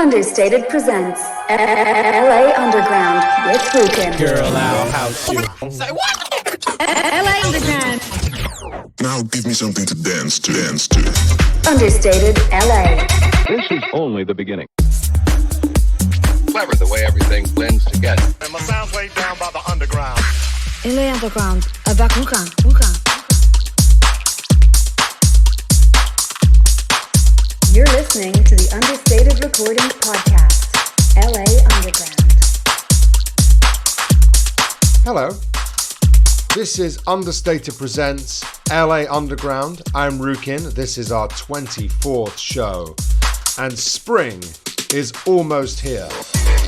Understated presents LA Underground with Roukin. Girl, I'll house you. Say what? LA Underground. Now give me something to dance to. Understated LA. This is only the beginning. Clever the way everything blends together. And my sound's way down by the underground. LA Underground avec Roukin. You're listening to the Understated Recordings Podcast, LA Underground. Hello, this is Understated Presents LA Underground. I'm Roukin. This is our 24th show, and spring is almost here.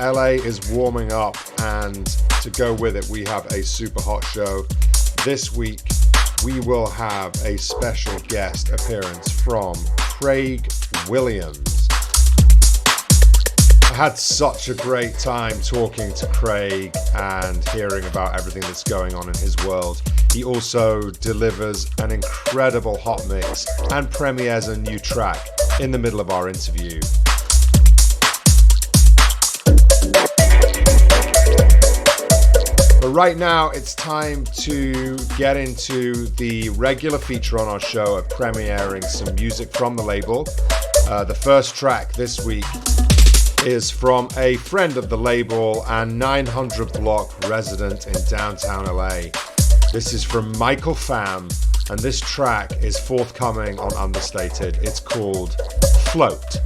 LA is warming up, and to go with it, we have a super hot show. This week, we will have a special guest appearance from Craig Williams. I had such a great time talking to Craig and hearing about everything that's going on in his world. He also delivers an incredible hot mix and premieres a new track in the middle of our interview. But right now, it's time to get into the regular feature on our show of premiering some music from the label. The first track this week is from a friend of the label and 900 block resident in downtown LA. This is from Michael Pham, and this track is forthcoming on Understated. It's called Float.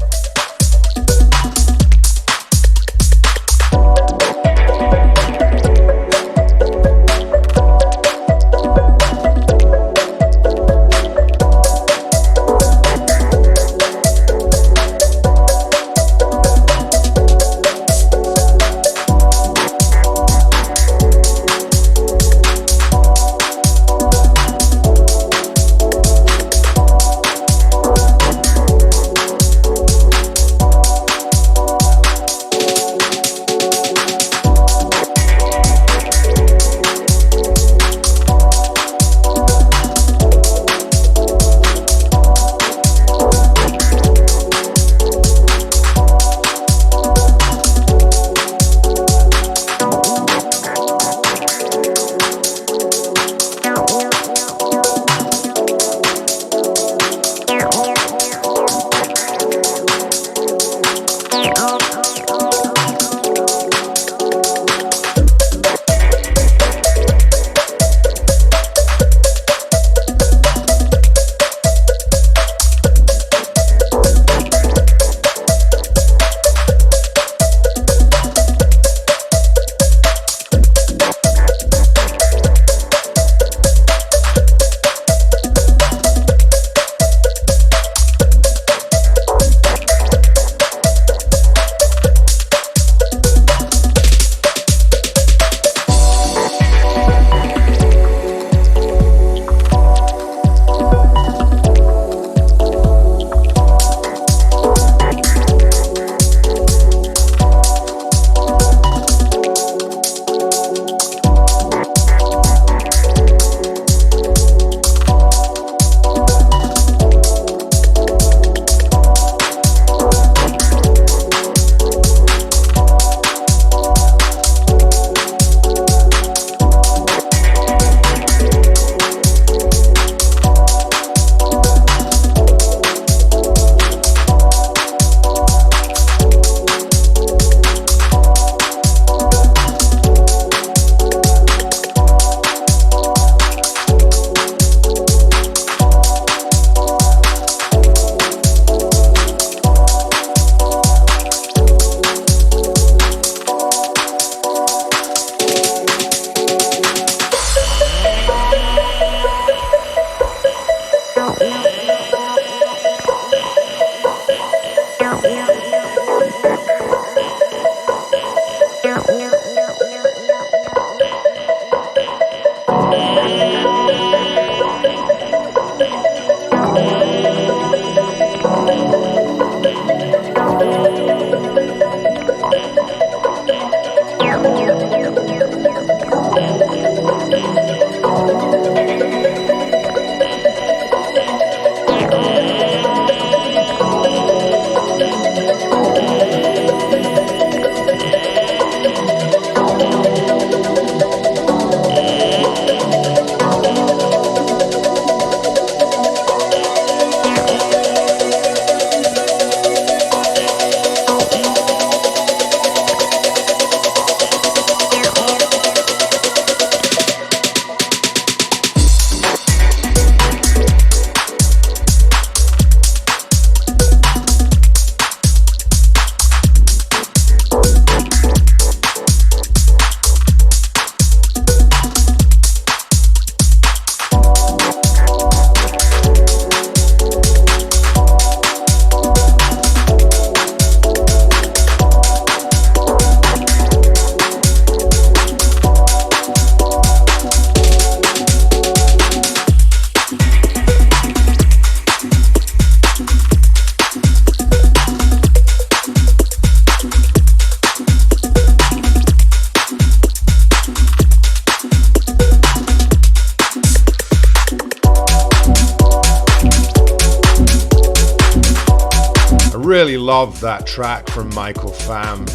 love that track from Michael Pham.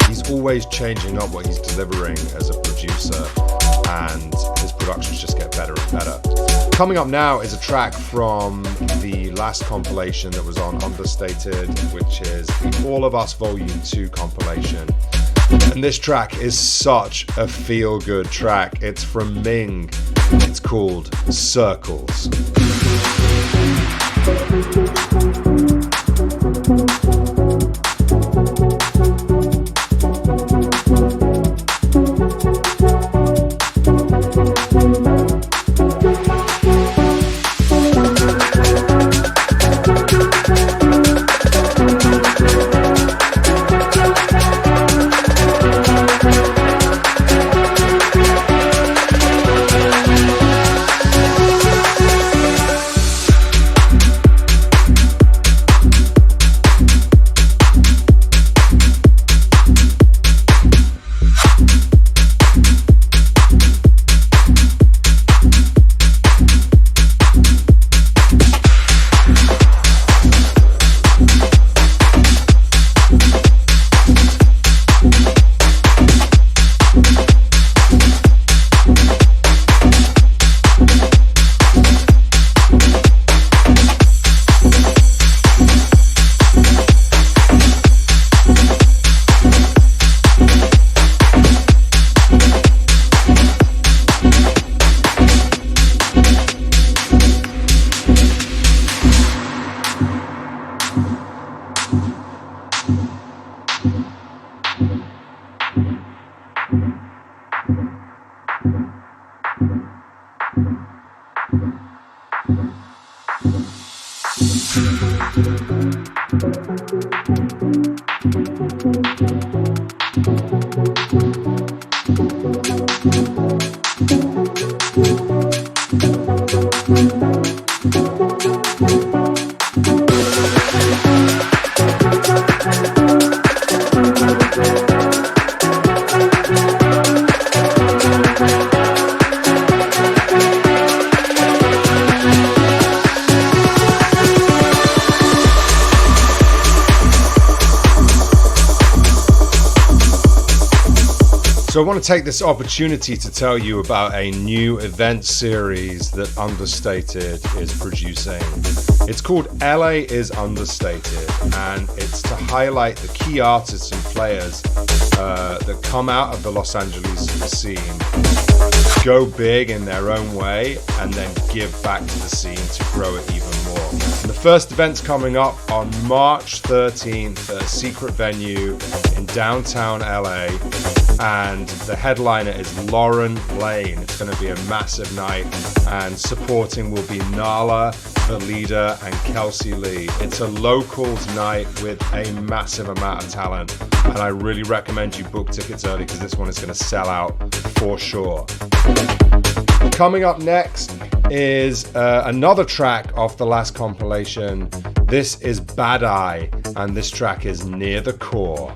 He's always changing up what he's delivering as a producer, and his productions just get better and better. Coming up now is a track from the last compilation that was on Understated, which is the All of Us Volume 2 compilation. And this track is such a feel-good track. It's from Ming. It's called Circles. So I want to take this opportunity to tell you about a new event series that Understated is producing. It's called LA is Understated, and it's to highlight the key artists and players that come out of the Los Angeles scene, go big in their own way, and then give back to the scene to grow it even more. And the first event's coming up on March 13th at a secret venue in downtown LA, and the headliner is Lauren Lane. It's going to be a massive night, and supporting will be Nala, the leader, and Kelsey Lee. It's a locals night with a massive amount of talent, and I really recommend you book tickets early because this one is going to sell out for sure. Coming up next is another track off the last compilation. This is Bad Eye, and this track is Near the Core.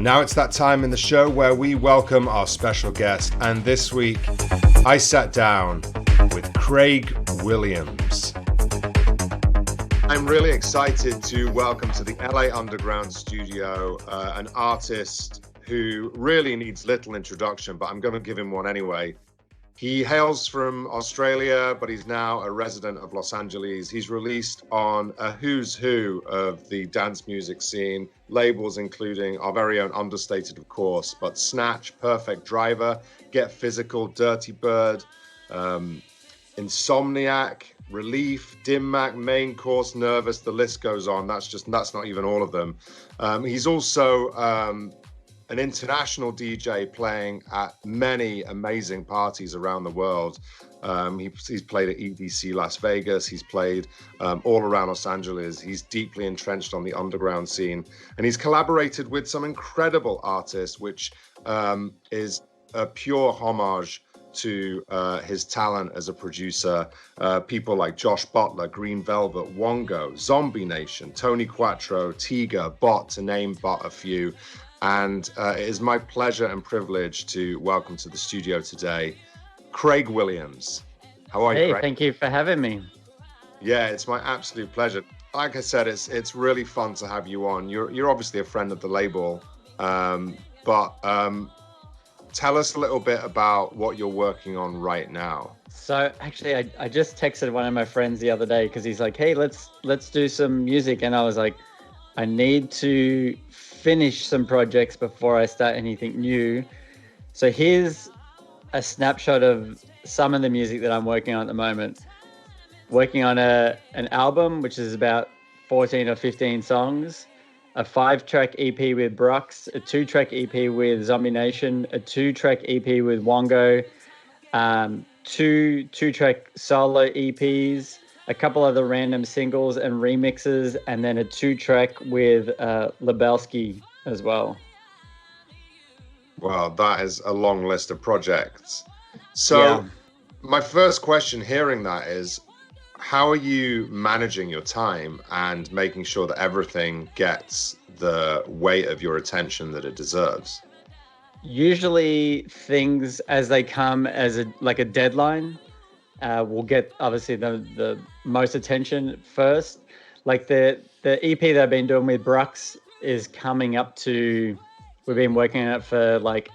Now it's that time in the show where we welcome our special guest, and this week I sat down with Craig Williams. I'm really excited to welcome to the LA Underground studio an artist who really needs little introduction, but I'm going to give him one anyway. He hails from Australia, but he's now a resident of Los Angeles. He's released on a who's who of the dance music scene, labels including our very own Understated, of course, but Snatch, Perfect Driver, Get Physical, Dirty Bird, Insomniac, Relief, Dim Mak, Main Course, Nervous, the list goes on. That's not even all of them. He's also an international DJ playing at many amazing parties around the world. He's played at EDC Las Vegas. He's played all around Los Angeles. He's deeply entrenched on the underground scene, and he's collaborated with some incredible artists, which is a pure homage to his talent as a producer. People like Josh Butler, Green Velvet, Wongo, Zombie Nation, Tony Quattro, Tiga, Bot, to name but a few. And it is my pleasure and privilege to welcome to the studio today, Craig Williams. How are you, Craig? Thank you for having me. Yeah, it's my absolute pleasure. Like I said, it's really fun to have you on. You're obviously a friend of the label, but tell us a little bit about what you're working on right now. So actually, I just texted one of my friends the other day because he's like, "Hey, let's do some music," and I was like, I need to finish some projects before I start anything new. So here's a snapshot of some of the music that I'm working on at the moment. Working on an album, which is about 14 or 15 songs, a 5-track EP with Brux, a 2-track EP with Zombie Nation, a 2-track EP with Wongo, two 2-track solo EPs, a couple other random singles and remixes, and then a 2-track with Lebelski as well. Wow, that is a long list of projects. So My first question hearing that is, how are you managing your time and making sure that everything gets the weight of your attention that it deserves? Usually things as they come as a deadline will get obviously the most attention first. Like the EP that I've been doing with Brux is coming up to, we've been working on it for like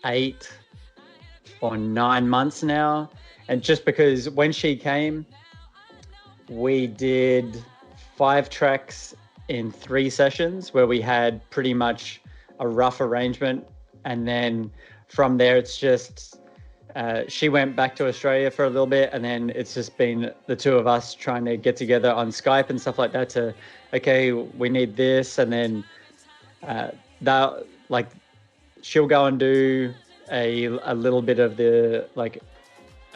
8 or 9 months now. And just because when she came, we did 5 tracks in 3 sessions where we had pretty much a rough arrangement. And then from there, it's just, she went back to Australia for a little bit, and then it's just been the two of us trying to get together on Skype and stuff like that to, okay, we need this. And then that, like, she'll go and do a little bit of the, like,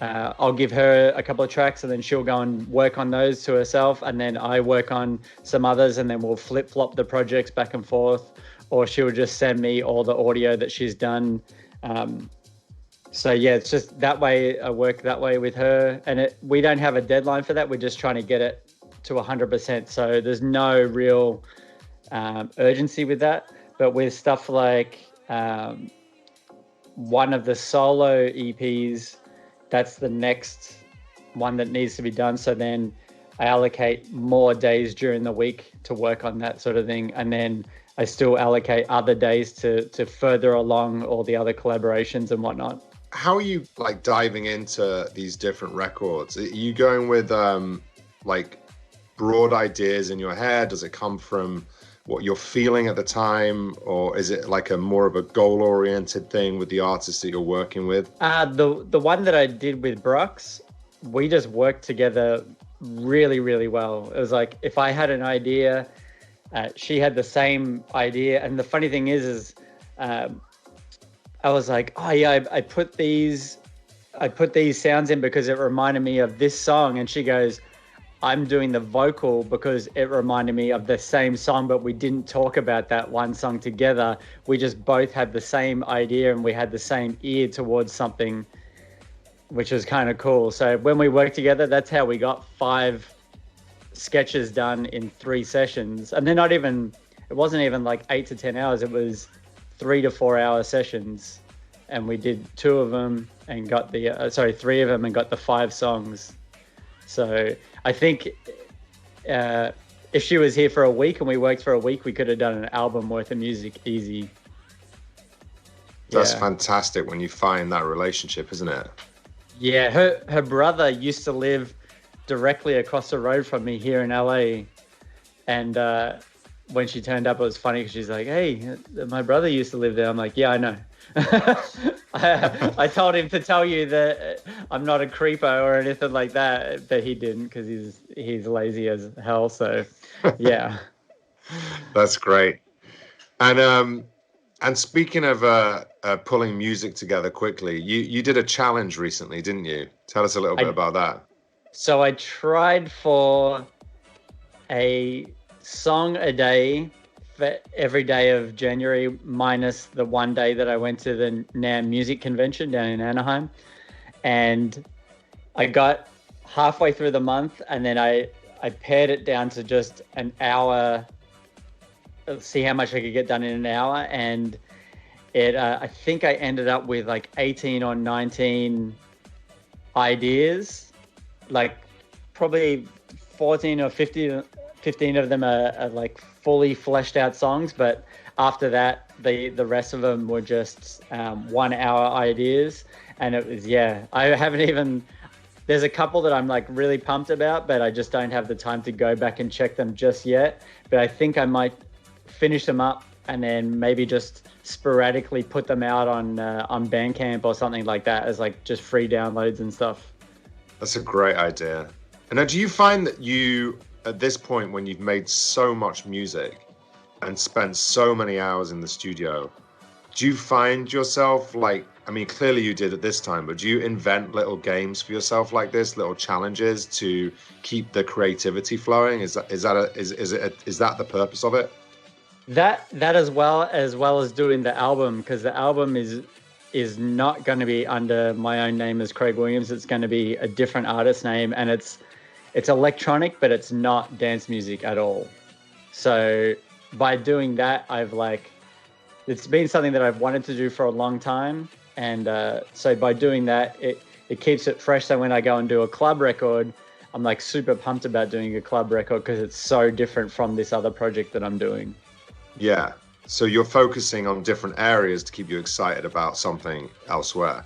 I'll give her a couple of tracks and then she'll go and work on those to herself. And then I work on some others and then we'll flip flop the projects back and forth, or she'll just send me all the audio that she's done. So yeah, it's just that way. I work that way with her, and we don't have a deadline for that. We're just trying to get it to 100%. So there's no real urgency with that. But with stuff like one of the solo EPs, that's the next one that needs to be done. So then I allocate more days during the week to work on that sort of thing, and then I still allocate other days to further along all the other collaborations and whatnot. How are you like diving into these different records? Are you going with like broad ideas in your head? Does it come from what you're feeling at the time, or is it like a more of a goal-oriented thing with the artists that you're working with? The one that I did with Brooks, we just worked together really, really well. It was like if I had an idea, she had the same idea. And the funny thing is I was like, oh yeah, I put these sounds in because it reminded me of this song. And she goes, I'm doing the vocal because it reminded me of the same song, but we didn't talk about that one song together. We just both had the same idea and we had the same ear towards something, which was kind of cool. So when we worked together, that's how we got 5 sketches done in 3 sessions. And they're it wasn't even like 8 to 10 hours. It was 3 to 4 hour sessions. And we did 2 of them and got 3 of them and got the 5 songs. So I think if she was here for a week and we worked for a week, we could have done an album worth of music easy. That's fantastic when you find that relationship, isn't it? Yeah, her brother used to live directly across the road from me here in LA. And when she turned up, it was funny because she's like, hey, my brother used to live there. I'm like, yeah, I know. I told him to tell you that I'm not a creeper or anything like that, but he didn't because he's lazy as hell. So yeah. That's great. And speaking of pulling music together quickly, you did a challenge recently, didn't you? Tell us a little bit about that. So I tried for a song a day for every day of January, minus the one day that I went to the NAMM Music Convention down in Anaheim. And I got halfway through the month and then I pared it down to just an hour, see how much I could get done in an hour. And I think I ended up with like 18 or 19 ideas, like probably 14 or 15 of them are like fully fleshed out songs, but after that the rest of them were just 1 hour ideas. And it was there's a couple that I'm like really pumped about, but I just don't have the time to go back and check them just yet. But I think I might finish them up and then maybe just sporadically put them out on Bandcamp or something like that as like just free downloads and stuff. That's a great idea. And now, do you find that you, at this point, when you've made so much music and spent so many hours in the studio, do you find yourself like, I mean, clearly you did at this time, but do you invent little games for yourself like this, little challenges to keep the creativity flowing? Is that the purpose of it? That as well as doing the album, because the album is not going to be under my own name as Craig Williams. It's going to be a different artist name, and it's electronic, but it's not dance music at all. So by doing that, it's been something that I've wanted to do for a long time. And so by doing that, it keeps it fresh. So when I go and do a club record, I'm like super pumped about doing a club record because it's so different from this other project that I'm doing. Yeah. So you're focusing on different areas to keep you excited about something elsewhere.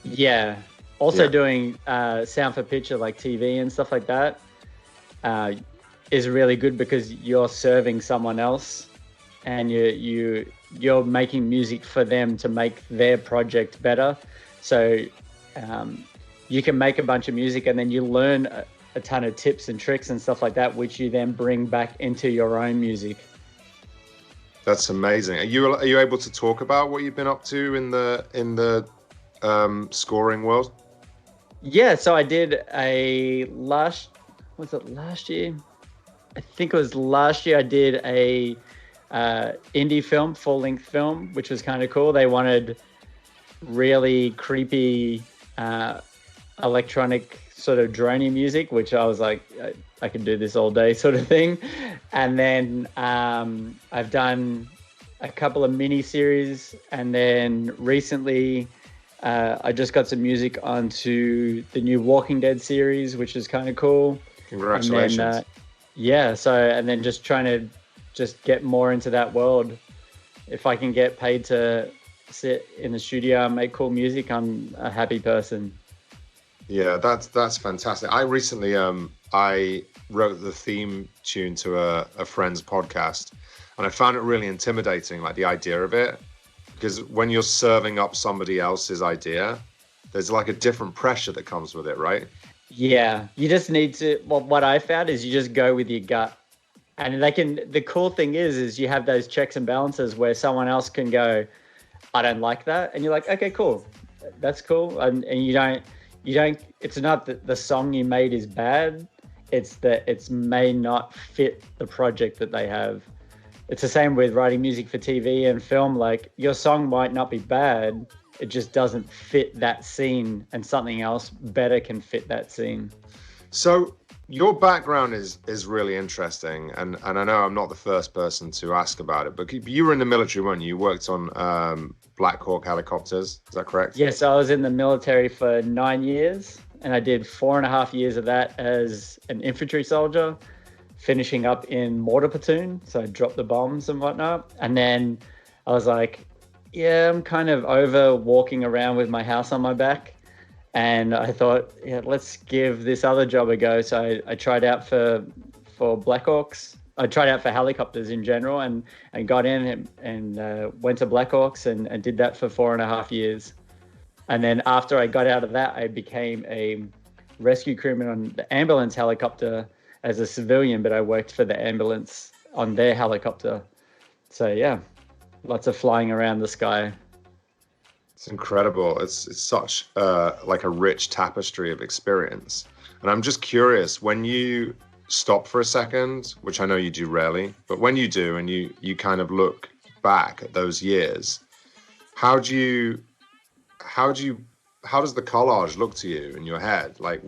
Yeah. Also doing sound for picture like TV and stuff like that is really good because you're serving someone else and you're making music for them to make their project better. So you can make a bunch of music and then you learn a ton of tips and tricks and stuff like that, which you then bring back into your own music. That's amazing. Are you able to talk about what you've been up to in the scoring world? Yeah, so I did was it last year? I think it was last year I did a indie film, full-length film, which was kind of cool. They wanted really creepy electronic sort of droney music, which I was like, I can do this all day sort of thing. And then I've done a couple of mini series, and then recently I just got some music onto the new Walking Dead series, which is kind of cool. Congratulations. And then, yeah, so and then just trying to just get more into that world. If I can get paid to sit in the studio and make cool music, I'm a happy person. Yeah, that's fantastic. I recently I wrote the theme tune to a friend's podcast, and I found it really intimidating, like the idea of it, because when you're serving up somebody else's idea, there's like a different pressure that comes with it, right? Yeah, you just need to. Well, what I found is you just go with your gut, and the cool thing is you have those checks and balances where someone else can go, I don't like that, and you're like, okay, cool, that's cool, and you don't. It's not that the song you made is bad. It's that it may not fit the project that they have. It's the same with writing music for TV and film. Like, your song might not be bad. It just doesn't fit that scene, and something else better can fit that scene. So your background is really interesting, and I know I'm not the first person to ask about it, but you were in the military, weren't you? You worked on Black Hawk helicopters, is that correct? Yes, I was in the military for 9 years, and I did 4.5 years of that as an infantry soldier, finishing up in mortar platoon, so I dropped the bombs and whatnot. And then I was like, yeah, I'm kind of over walking around with my house on my back. And I thought, yeah, let's give this other job a go. So I tried out for Black Hawks. I tried out for helicopters in general, and got in and went to Black Hawks and did that for 4.5 years. And then after I got out of that, I became a rescue crewman on the ambulance helicopter as a civilian, but I worked for the ambulance on their helicopter. So yeah, lots of flying around the sky. It's incredible. It's such like a rich tapestry of experience. And I'm just curious, when you stop for a second, which I know you do rarely, but when you do and you kind of look back at those years, how does the collage look to you in your head? Like,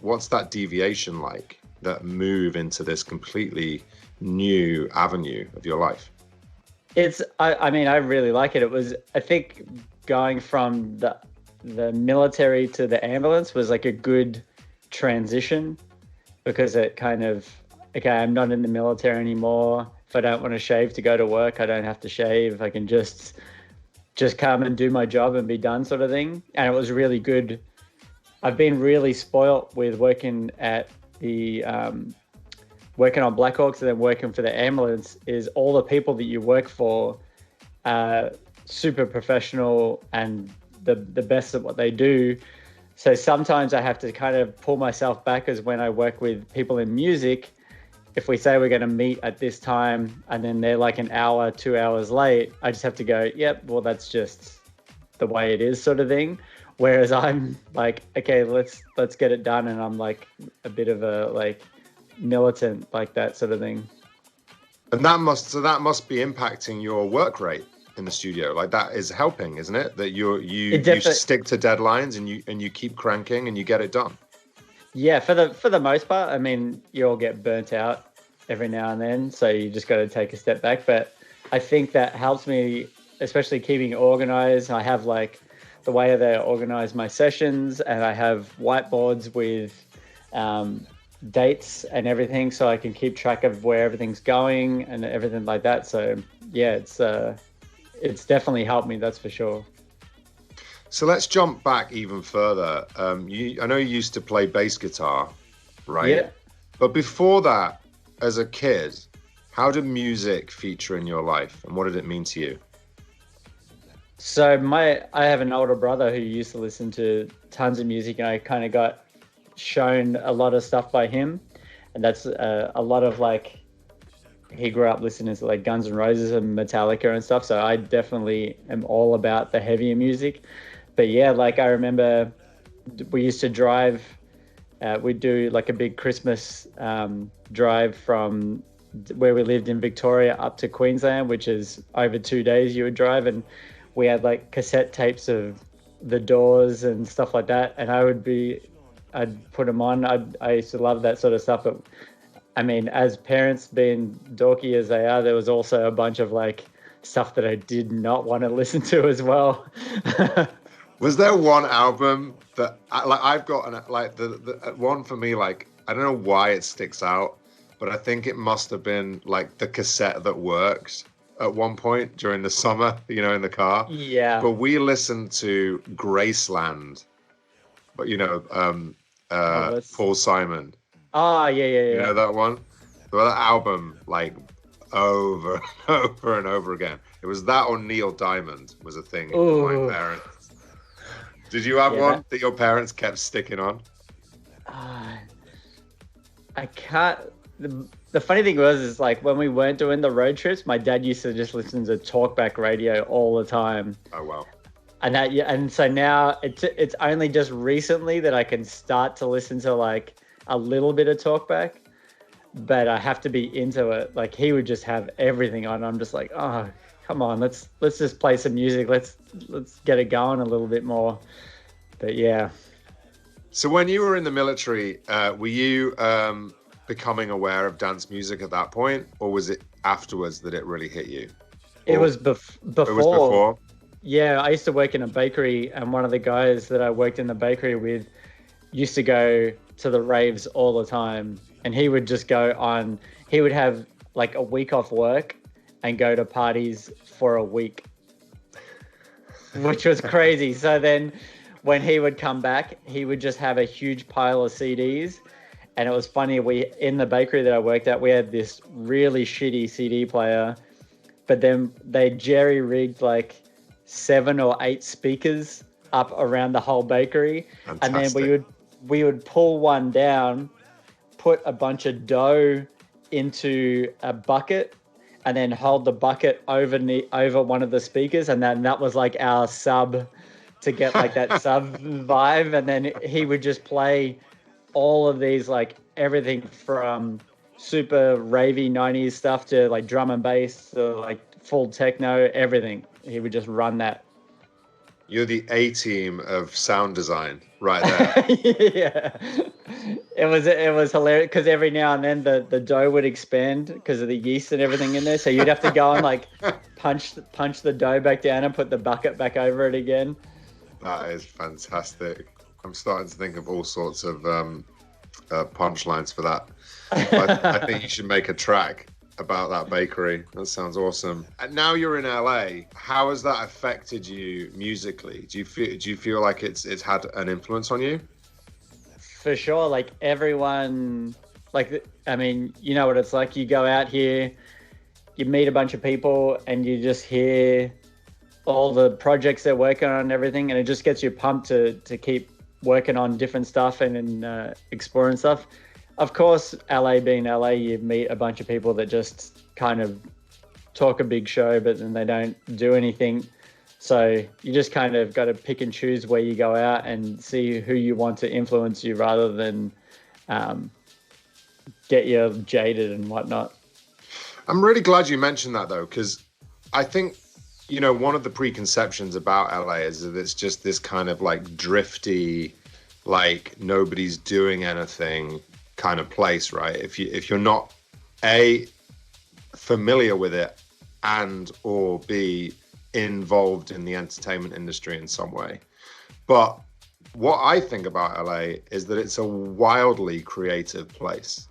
what's that deviation like, that move into this completely new avenue of your life? I mean, I really like it. It was, I think, going from the military to the ambulance was like a good transition, because it kind of, okay, I'm not in the military anymore. If I don't want to shave to go to work, I don't have to shave. I can just come and do my job and be done, sort of thing. And it was really good. I've been really spoilt with working at the working on Black Hawks and then working for the ambulance, is all the people that you work for are super professional and the best at what they do. So sometimes I have to kind of pull myself back, as when I work with people in music, if we say we're going to meet at this time and then they're like an hour, 2 hours late, I just have to go, yep, well, that's just the way it is, sort of thing. Whereas I'm like, okay, let's get it done. And I'm like a bit of a like militant, like that sort of thing. And that must be impacting your work rate in the studio. Like, that is helping, isn't it? That you stick to deadlines and you keep cranking and you get it done. Yeah, for the most part. I mean, you all get burnt out every now and then, so you just got to take a step back. But I think that helps me, especially keeping organized. I have like the way that I organize my sessions, and I have whiteboards with dates and everything, so I can keep track of where everything's going and everything like that. So yeah, it's definitely helped me, that's for sure. So let's jump back even further. I know you used to play bass guitar, right? Yeah. But before that, as a kid, how did music feature in your life, and what did it mean to you? So I have an older brother who used to listen to tons of music, and I kind of got shown a lot of stuff by him. And that's a lot of like, he grew up listening to like Guns N' Roses and Metallica and stuff. So I definitely am all about the heavier music. But yeah, like I remember we used to drive. We'd do like a big Christmas drive from where we lived in Victoria up to Queensland, which is over 2 days you would drive, and we had like cassette tapes of the Doors and stuff like that, and I'd put them on. I used to love that sort of stuff, but I mean, as parents being dorky as they are, there was also a bunch of like stuff that I did not want to listen to as well. Was there one album that I've got the one for me, like, I don't know why it sticks out, but I think it must have been like the cassette that works at one point during the summer, in the car. Yeah. But we listened to Graceland, but Paul Simon. Oh, yeah. You know that one? Well, that album, like, over and over and over again. It was that or Neil Diamond was a thing with my parents. Did you have one that your parents kept sticking on? I can't. The funny thing is like when we weren't doing the road trips, my dad used to just listen to talkback radio all the time. Oh, wow. And so now it's only just recently that I can start to listen to like a little bit of talkback, but I have to be into it. Like he would just have everything on. I'm just like, oh, come on, let's just play some music. Let's get it going a little bit more. But yeah. So when you were in the military, were you becoming aware of dance music at that point, or was it afterwards that it really hit you? It was before. It was before? Yeah, I used to work in a bakery, and one of the guys that I worked in the bakery with used to go to the raves all the time, and he would just he would have like a week off work and go to parties for a week, which was crazy. So then when he would come back, he would just have a huge pile of CDs. And it was funny, in the bakery that I worked at, we had this really shitty CD player, but then they jerry-rigged like 7 or 8 speakers up around the whole bakery. Fantastic. And then we would pull one down, put a bunch of dough into a bucket, and then hold the bucket over one of the speakers, and then that was like our sub to get like that sub vibe. And then he would just play all of these, like everything from super ravey 90s stuff to like drum and bass to like full techno, everything. He would just run that. You're the A-team of sound design right there. Yeah. It was hilarious because every now and then the dough would expand because of the yeast and everything in there. So you'd have to go and like punch the dough back down and put the bucket back over it again. That is fantastic. I'm starting to think of all sorts of punchlines for that. I think you should make a track about that bakery. That sounds awesome. And now you're in LA. How has that affected you musically? Do you feel like it's had an influence on you? For sure. Like everyone, like, I mean, you know what it's like. You go out here, you meet a bunch of people, and you just hear all the projects they're working on and everything, and it just gets you pumped to keep working on different stuff and exploring stuff. Of course, LA being LA, you meet a bunch of people that just kind of talk a big show, but then they don't do anything. So you just kind of got to pick and choose where you go out and see who you want to influence you rather than get you jaded and whatnot. I'm really glad you mentioned that, though, because I think, one of the preconceptions about LA is that it's just this kind of like drifty, like nobody's doing anything kind of place, right? If you're not A, familiar with it, and or B, involved in the entertainment industry in some way. But what I think about LA is that it's a wildly creative place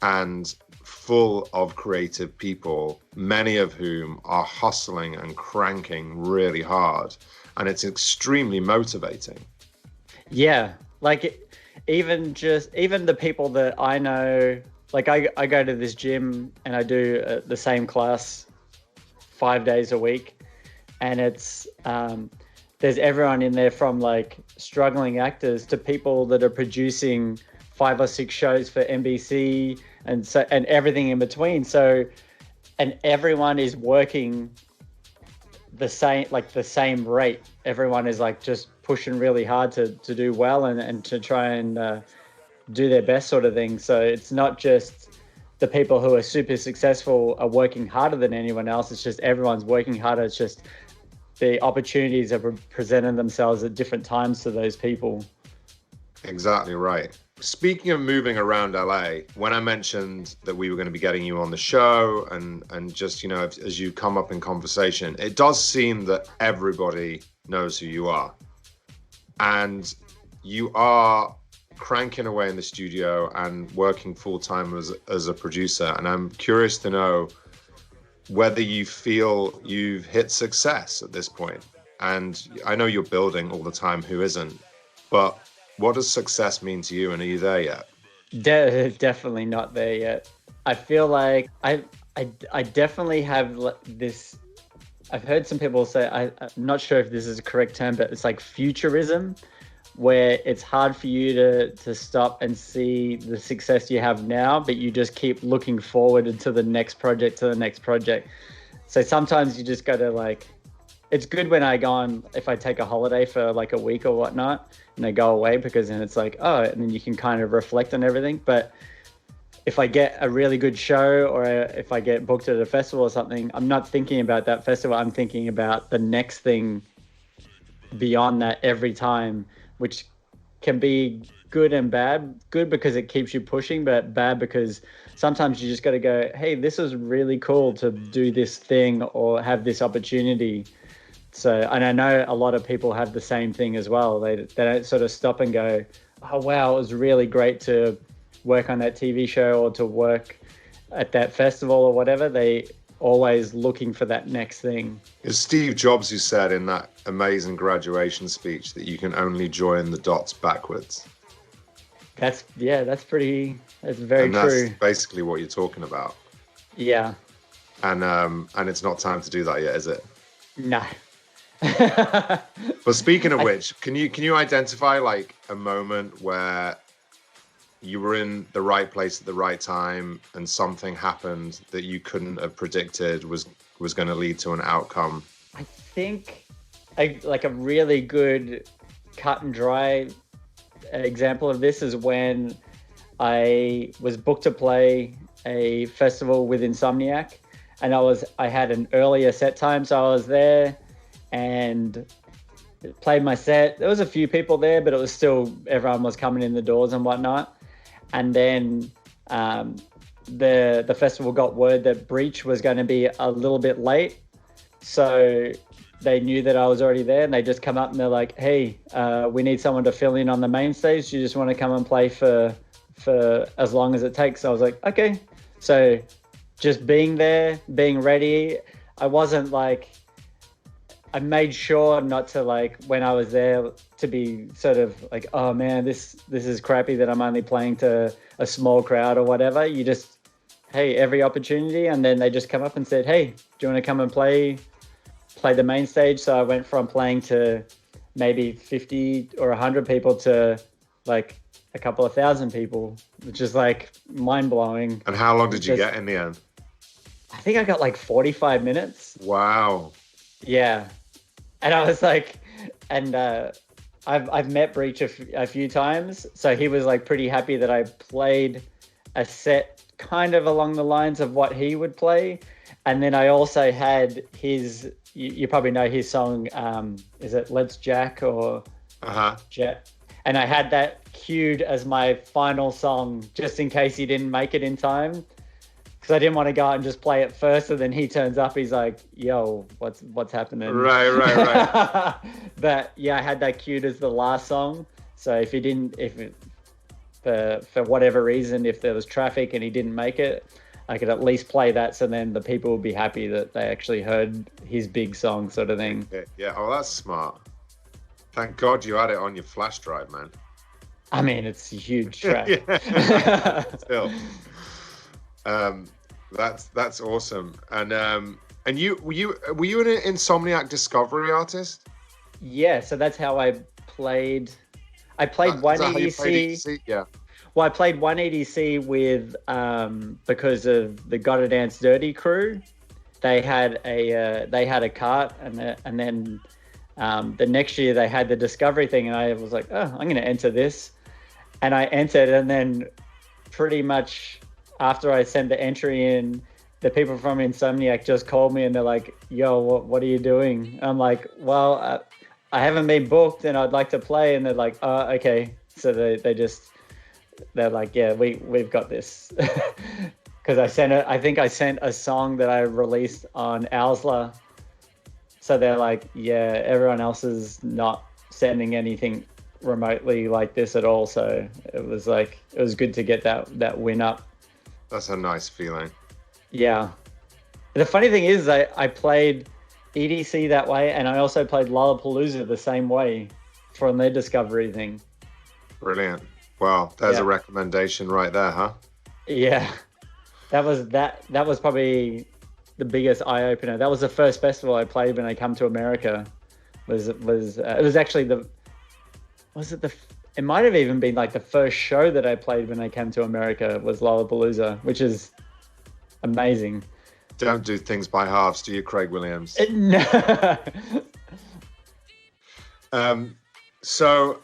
and full of creative people, many of whom are hustling and cranking really hard, and it's extremely motivating. Yeah, like even the people that I know, like I go to this gym and I do the same class 5 days a week, and it's there's everyone in there from like struggling actors to people that are producing 5 or 6 shows for NBC and everything in between. So, and everyone is working the same rate. Everyone is like just pushing really hard to do well and to try and do their best sort of thing. So it's not just the people who are super successful are working harder than anyone else. It's just everyone's working harder. It's just the opportunities are presenting themselves at different times to those people. Exactly right. Speaking of moving around LA, when I mentioned that we were going to be getting you on the show and just, as you come up in conversation, it does seem that everybody knows who you are. And you are cranking away in the studio and working full time as a producer. And I'm curious to know whether you feel you've hit success at this point. And I know you're building all the time, who isn't? But what does success mean to you, and are you there yet? Definitely not there yet. I feel like I definitely have this. I've heard some people say, I'm not sure if this is a correct term, but it's like futurism, where it's hard for you to stop and see the success you have now, but you just keep looking forward to the next project, So sometimes you just got to it's good when if I take a holiday for like a week or whatnot and I go away, because then it's like, oh, and then you can kind of reflect on everything. But if I get a really good show or if I get booked at a festival or something, I'm not thinking about that festival. I'm thinking about the next thing beyond that every time, which can be good and bad. Good because it keeps you pushing, but bad because sometimes you just got to go, hey, this is really cool to do this thing or have this opportunity. So, and I know a lot of people have the same thing as well. They don't sort of stop and go, oh, wow, it was really great to work on that TV show or to work at that festival or whatever. They always looking for that next thing. It's Steve Jobs who said in that amazing graduation speech that you can only join the dots backwards. That's very true. That's basically what you're talking about. Yeah. And it's not time to do that yet, is it? No. But speaking of which, can you identify like a moment where you were in the right place at the right time and something happened that you couldn't have predicted was going to lead to an outcome? I think a really good cut and dry example of this is when I was booked to play a festival with Insomniac, and I had an earlier set time, so I was there and played my set. There was a few people there, but it was still, everyone was coming in the doors and whatnot. And then the festival got word that Breach was going to be a little bit late. So they knew that I was already there, and they just come up and they're like, hey, we need someone to fill in on the main stage. You just want to come and play for as long as it takes. So I was like, okay. So just being there, being ready. I made sure not to when I was there to be sort of like, oh man, this is crappy that I'm only playing to a small crowd or whatever. You just, hey, every opportunity. And then they just come up and said, hey, do you want to come and play the main stage? So I went from playing to maybe 50 or 100 people to like a couple of thousand people, which is like mind blowing. And how long did you get in the end? I think I got like 45 minutes. Wow. Yeah. And I was like, and I've met Breach a few times. So he was like pretty happy that I played a set kind of along the lines of what he would play. And then I also had his, you probably know his song, is it Let's Jack or Jet? And I had that queued as my final song just in case he didn't make it in time. Because I didn't want to go out and just play it first, and then he turns up. He's like, "Yo, what's happening?" Right. But yeah, I had that queued as the last song. So for whatever reason, if there was traffic and he didn't make it, I could at least play that. So then the people would be happy that they actually heard his big song, sort of thing. Yeah. Oh, that's smart. Thank God you had it on your flash drive, man. I mean, it's a huge track. Still. That's awesome. And you were you an Insomniac Discovery artist? Yeah, so that's how I played. I played one EDC. Yeah. Well, I played one EDC with because of the Gotta Dance Dirty crew. they had a cart, and then the next year they had the discovery thing, and I was like, oh, I'm going to enter this, and I entered, and then pretty much after I sent the entry in, the people from Insomniac just called me and they're like, yo, what are you doing? I'm like, well, I haven't been booked and I'd like to play. And they're like, oh, okay. So they're like, yeah, we've got this. Because I think I sent a song that I released on Owsla. So they're like, yeah, everyone else is not sending anything remotely like this at all. So it was good to get that win up. That's a nice feeling. Yeah. The funny thing is I played EDC that way, and I also played Lollapalooza the same way from their discovery thing. Brilliant. Well, there's a recommendation right there, huh? Yeah. That was probably the biggest eye opener. That was the first festival I played when I come to America. It was actually it might have even been like the first show that I played when I came to America was Lollapalooza, which is amazing. Don't do things by halves, do you, Craig Williams? No. So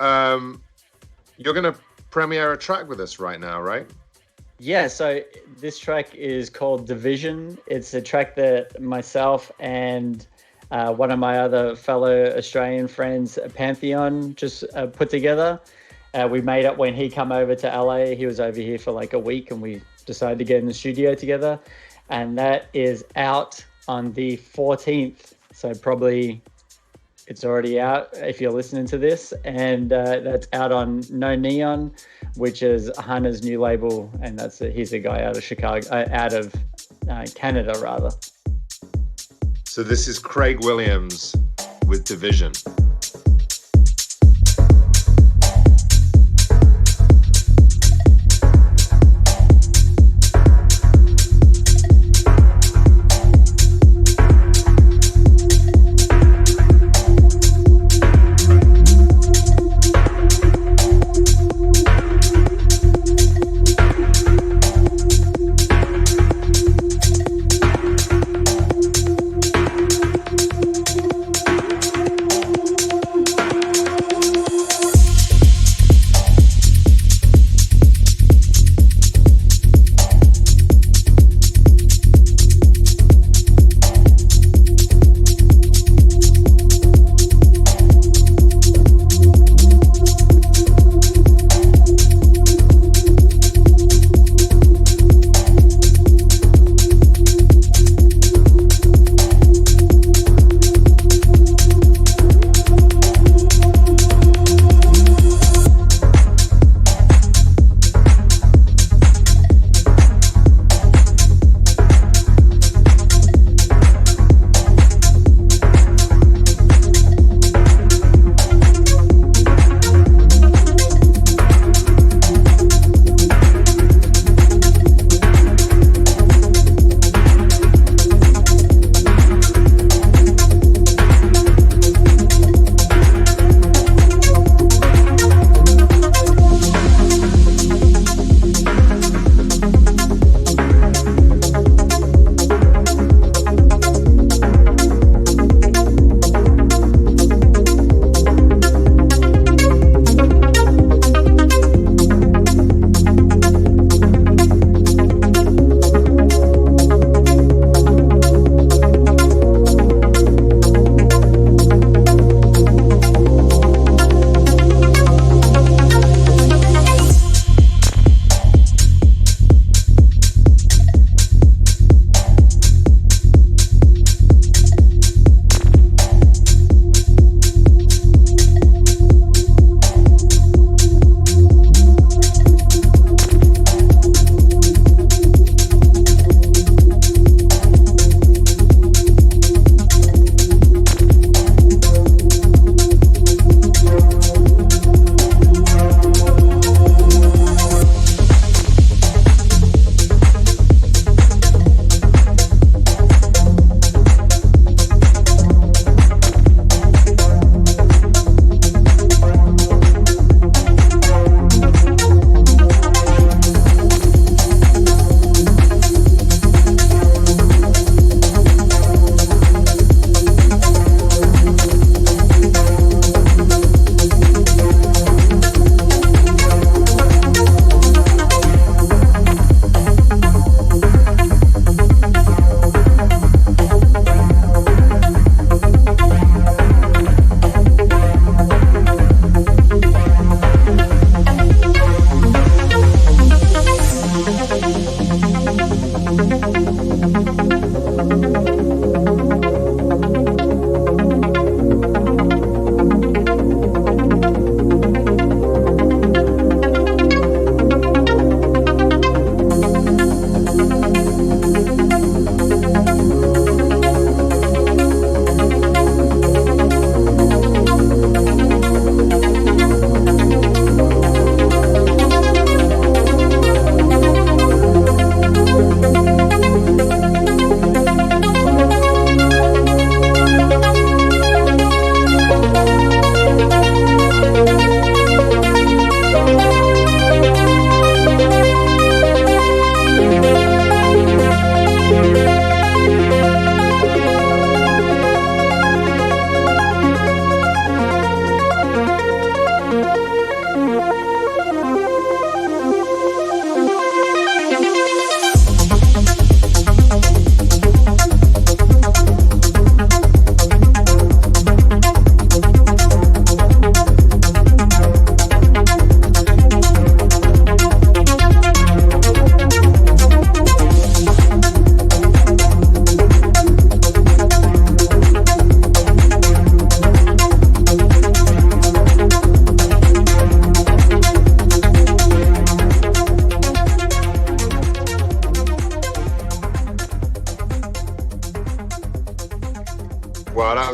you're going to premiere a track with us right now, right? Yeah, so this track is called Division. It's a track that myself and one of my other fellow Australian friends, Pantheon, just put together. We made it when he come over to LA. He was over here for like a week and we decided to get in the studio together. And that is out on the 14th. So probably it's already out if you're listening to this. And that's out on No Neon, which is Hannah's new label. And he's a guy out of Chicago, out of Canada rather. So this is Craig Williams with Division.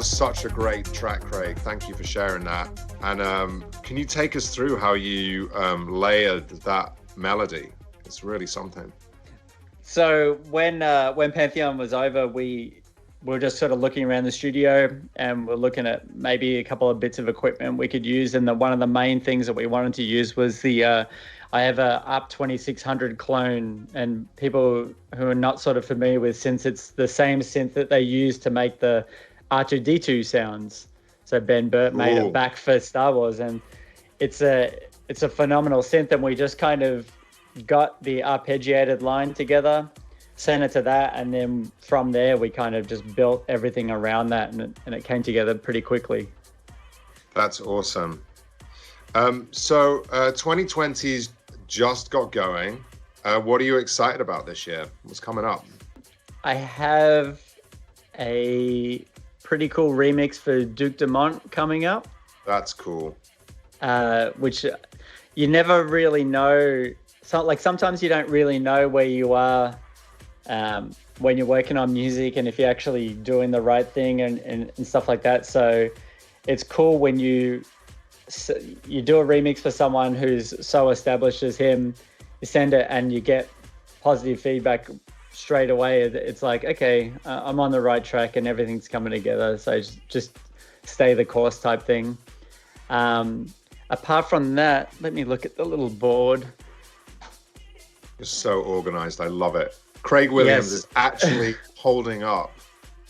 was such a great track, Craig. Thank you for sharing that. And can you take us through how you layered that melody? It's really something. So when Pantheon was over, we were just sort of looking around the studio and we're looking at maybe a couple of bits of equipment we could use. And one of the main things that we wanted to use was I have a UP 2600 clone, and people who are not sort of familiar with synths, it's the same synth that they use to make the R2-D2 sounds. So Ben Burt made it back for Star Wars, and it's a phenomenal synth. And we just kind of got the arpeggiated line together, sent it to that, and then from there we kind of just built everything around that, and it came together pretty quickly. That's awesome. So 2020's just got going. What are you excited about this year? What's coming up? I have a pretty cool remix for Duke Dumont coming up. That's cool. Which you never really know. So, like, sometimes you don't really know where you are when you're working on music and if you're actually doing the right thing and stuff like that. So it's cool when you do a remix for someone who's so established as him, you send it and you get positive feedback straight away. It's like, okay, I'm on the right track and everything's coming together. So just stay the course type thing. Apart from that, let me look at the little board. You're so organized. I love it. Craig Williams is actually holding up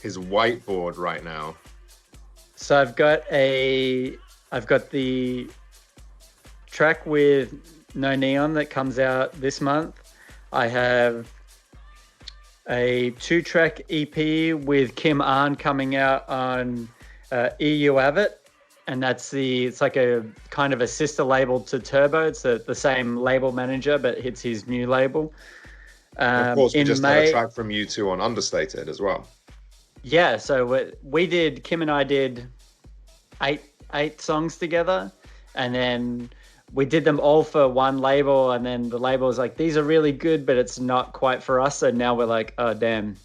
his whiteboard right now. So I've got the track with No Neon that comes out this month. I have a 2-track EP with Kim Arn coming out on EU Avid, and it's like a kind of a sister label to Turbo. It's the same label manager, but it's his new label. And of course, we just had a track from you two on Understated as well. Yeah, so Kim and I did eight songs together, and then we did them all for one label, and then the label was like, these are really good, but it's not quite for us. So now we're like, oh damn,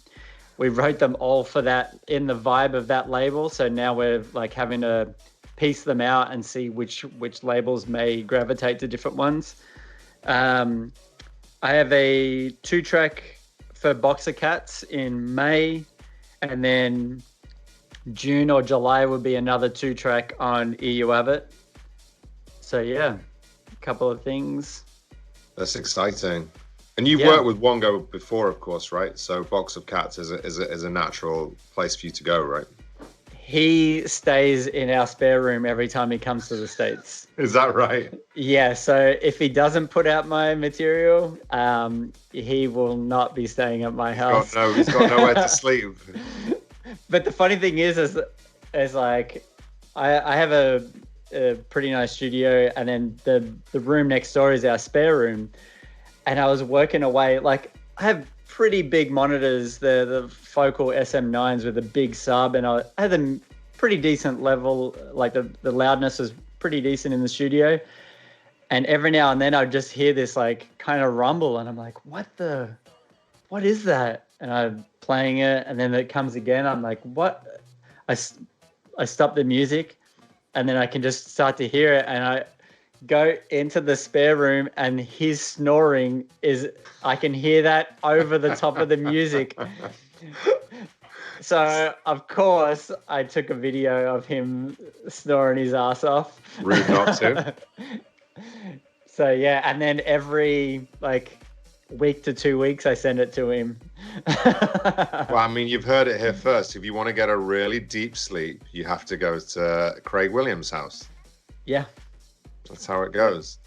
we wrote them all for that in the vibe of that label. So now we're like having to piece them out and see which labels may gravitate to different ones. I have a 2-track for Boxer Cats in May, and then June or July would be another 2-track on EU Avid. So yeah, a couple of things. That's exciting. And you've worked with Wongo before, of course, right? So Box of Cats is a natural place for you to go, right? He stays in our spare room every time he comes to the States. Is that right? Yeah, so if he doesn't put out my material, he will not be staying at my house. He's got nowhere to sleep. But the funny thing is like, I have a pretty nice studio, and then the room next door is our spare room. And I was working away, like, I have pretty big monitors, the Focal SM9s with a big sub, and I had them pretty decent level, like the loudness was pretty decent in the studio. And every now and then I'd just hear this like kind of rumble, and I'm like, what is that? And I'm playing it, and then it comes again. I'm like, what? I stop the music, and then I can just start to hear it, and I go into the spare room, and his snoring I can hear that over the top of the music. So of course I took a video of him snoring his ass off. Rude not to. So yeah, and then every like week to 2 weeks I send it to him. Well, I mean, you've heard it here first. If you want to get a really deep sleep, you have to go to Craig Williams' house. Yeah. That's how it goes.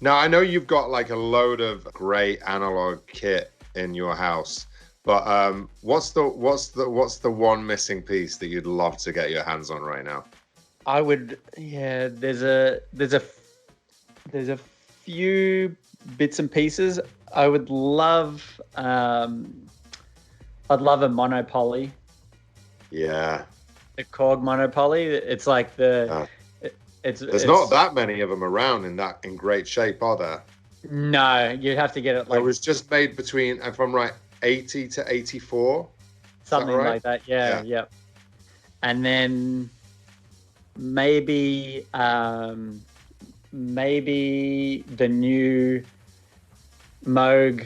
Now, I know you've got like a load of great analog kit in your house, but what's the one missing piece that you'd love to get your hands on right now? I would, yeah. There's a few bits and pieces. I would love. I'd love a monopoly. Yeah. The Korg monopoly. It's like There's not that many of them around in great shape, are there? No, you'd have to get it like. It was just made between, if I'm right, 80 to 84. Something right? like that. Yeah. and then maybe maybe the new Moog,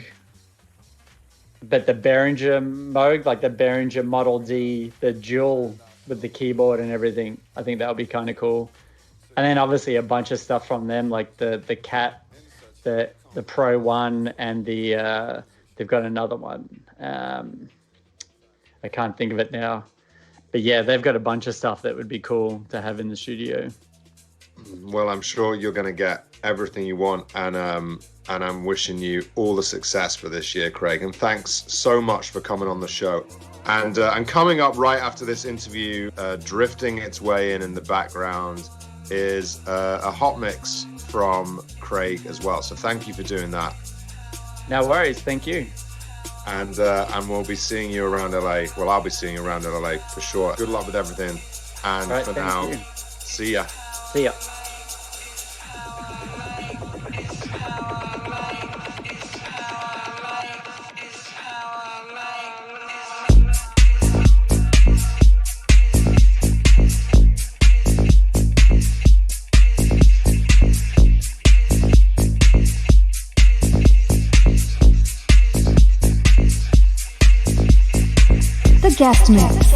but the Behringer Moog, like the Behringer Model D, the dual with the keyboard and everything. I think that would be kind of cool. And then obviously a bunch of stuff from them, like the Cat, the Pro One, and the they've got another one. I can't think of it now, but yeah, they've got a bunch of stuff that would be cool to have in the studio. Well, I'm sure you're going to get everything you want, and I'm wishing you all the success for this year, Craig. And thanks so much for coming on the show. And coming up right after this interview, drifting its way in the background, is a hot mix from Craig as well. So thank you for doing that. No worries, thank you. And we'll be seeing you around LA. Well, I'll be seeing you around LA for sure. Good luck with everything. And right, for now, you. see ya. See ya. The guest mix.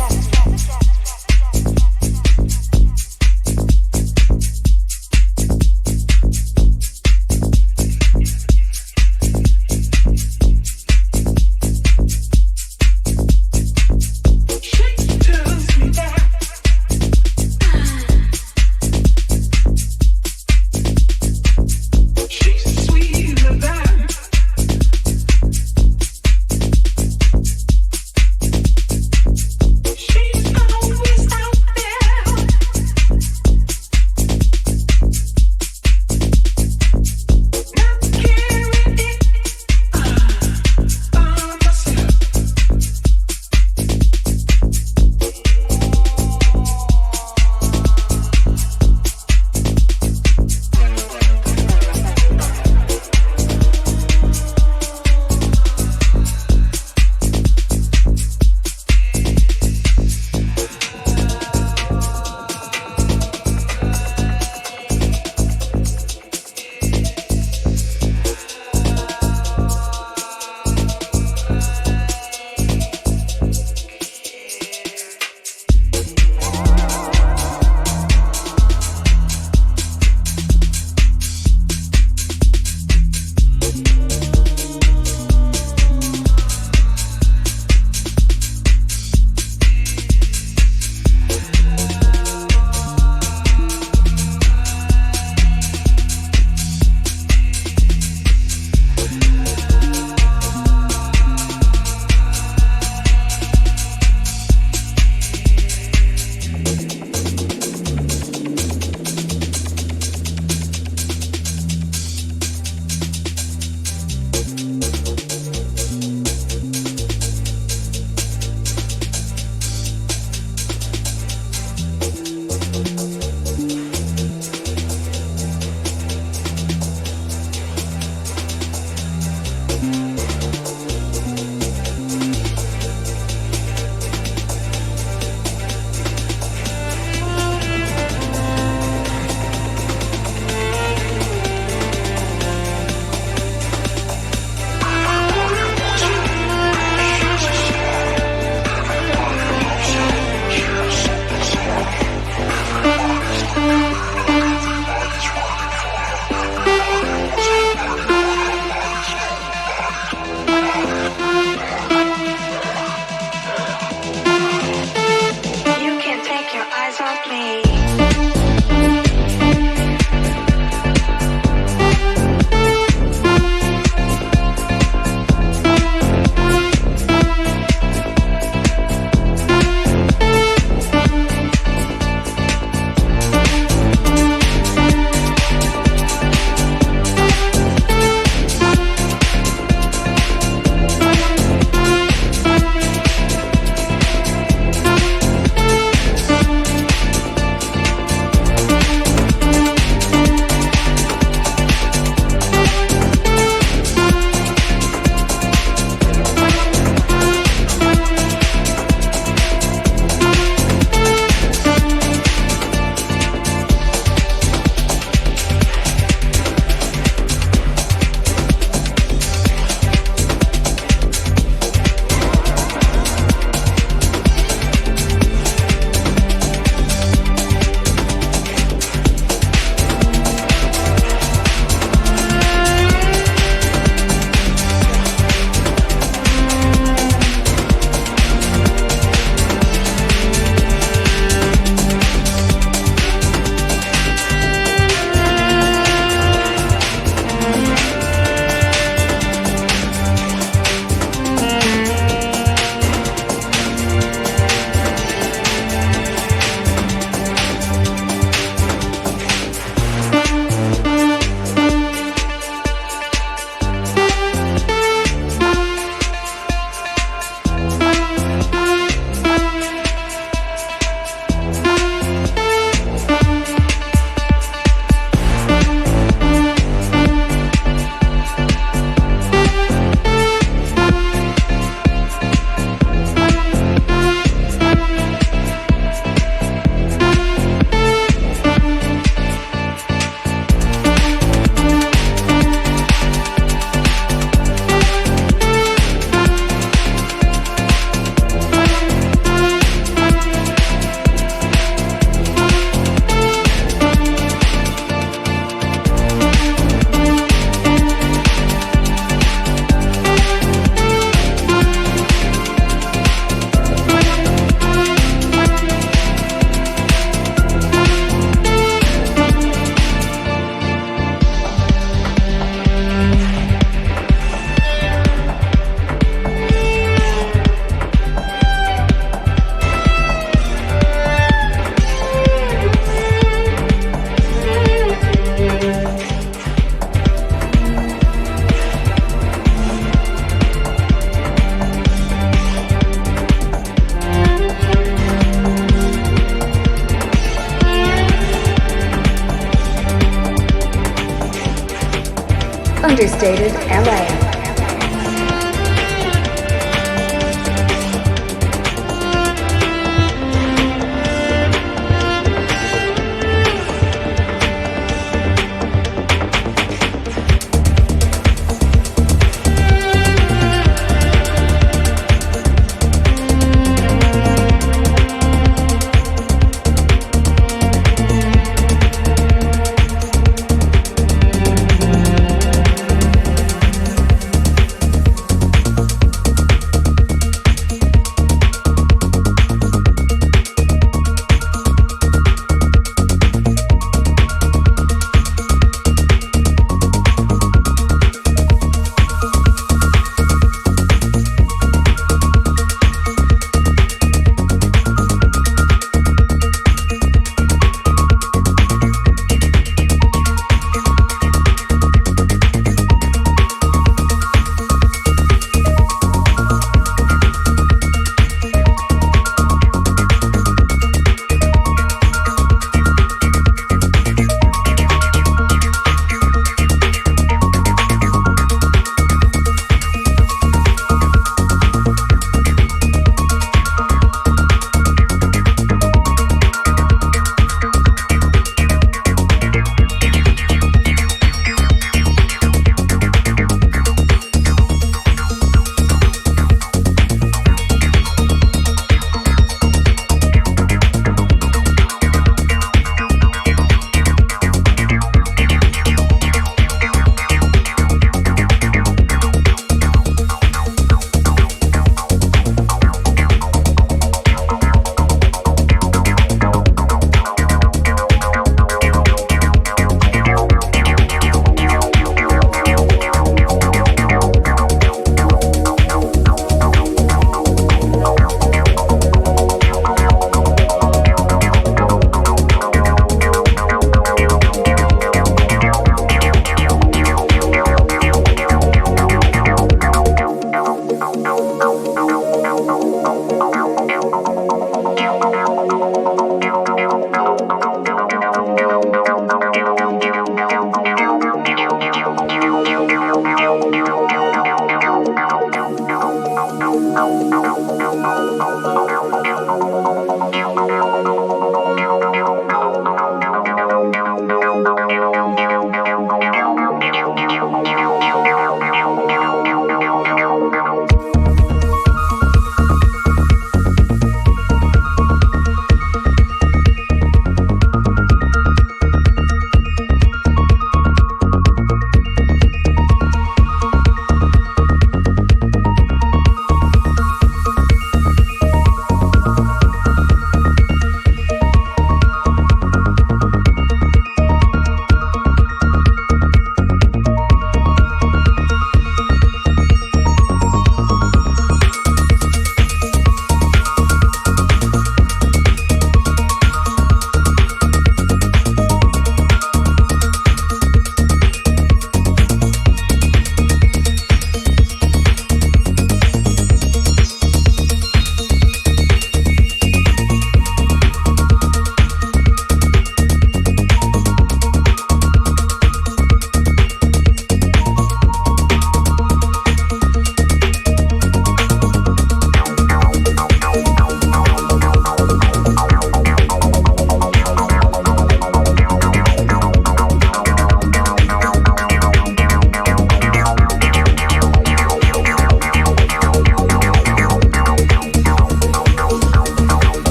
Understated LA.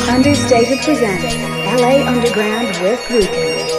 Understated presents LA Underground with Roukin.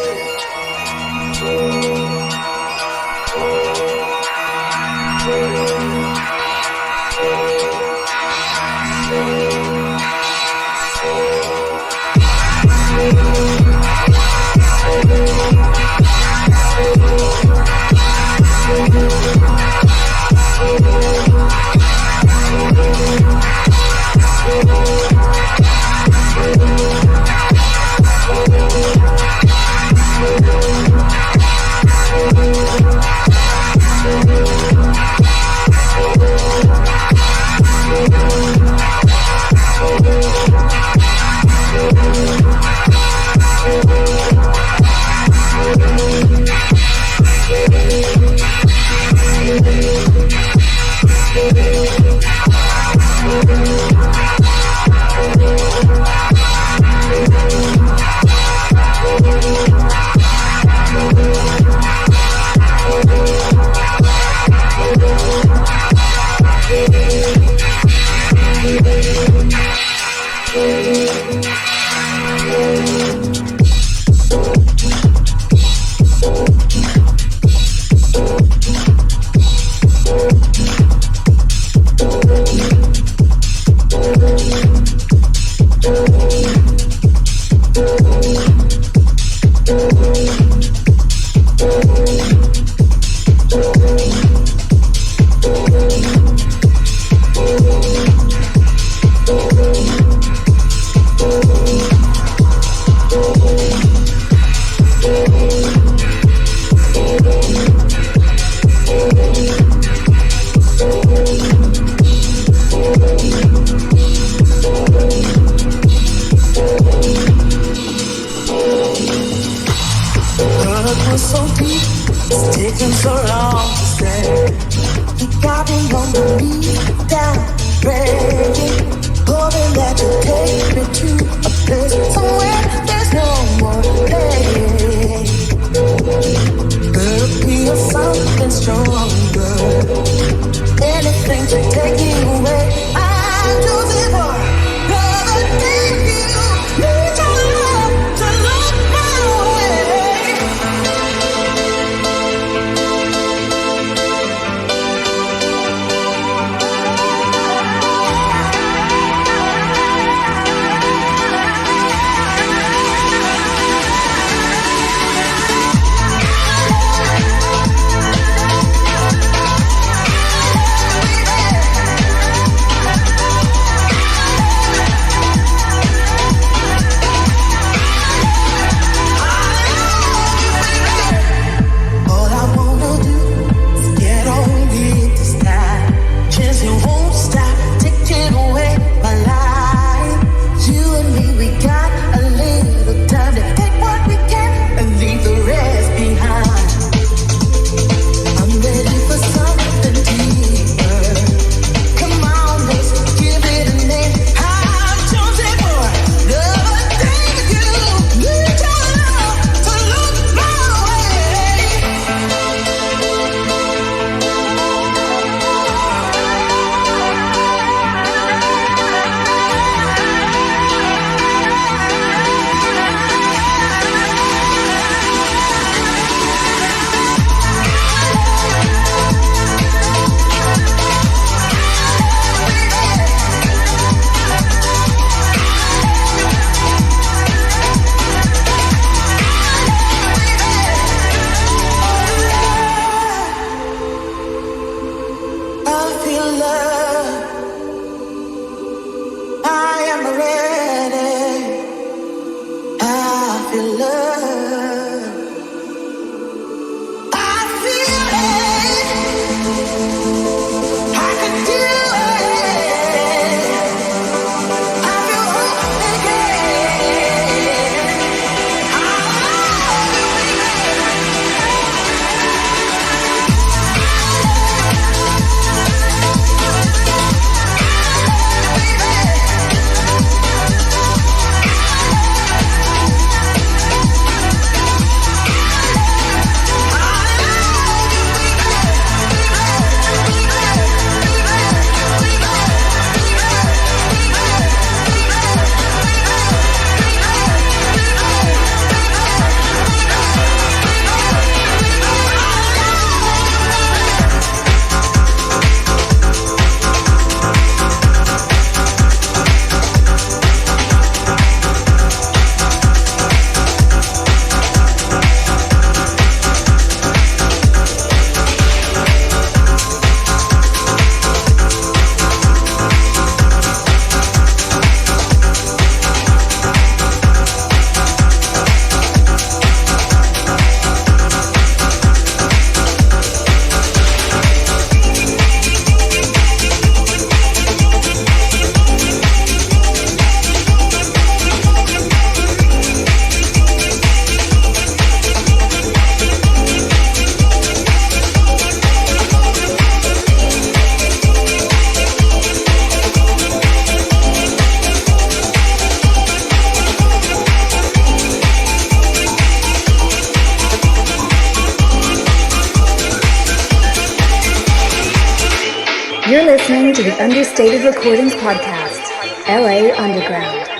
listening to the Understated Recordings Podcast, LA Underground.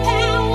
Power.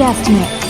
guest mix.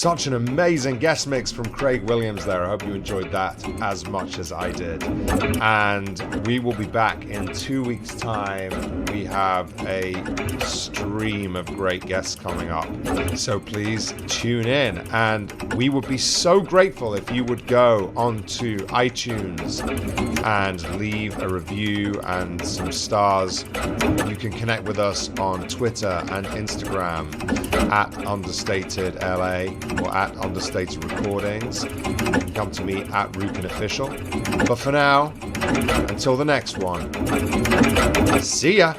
Such an amazing guest mix from Craig Williams there. I hope you enjoyed that as much as I did. And we will be back in 2 weeks' time. We have a stream of great guests coming up. So please tune in. And we would be so grateful if you would go onto iTunes and leave a review and some stars. You can connect with us on Twitter and Instagram at Understated LA or at Understated Recordings. You can come to me at Roukin Official. But for now, until the next one, see ya.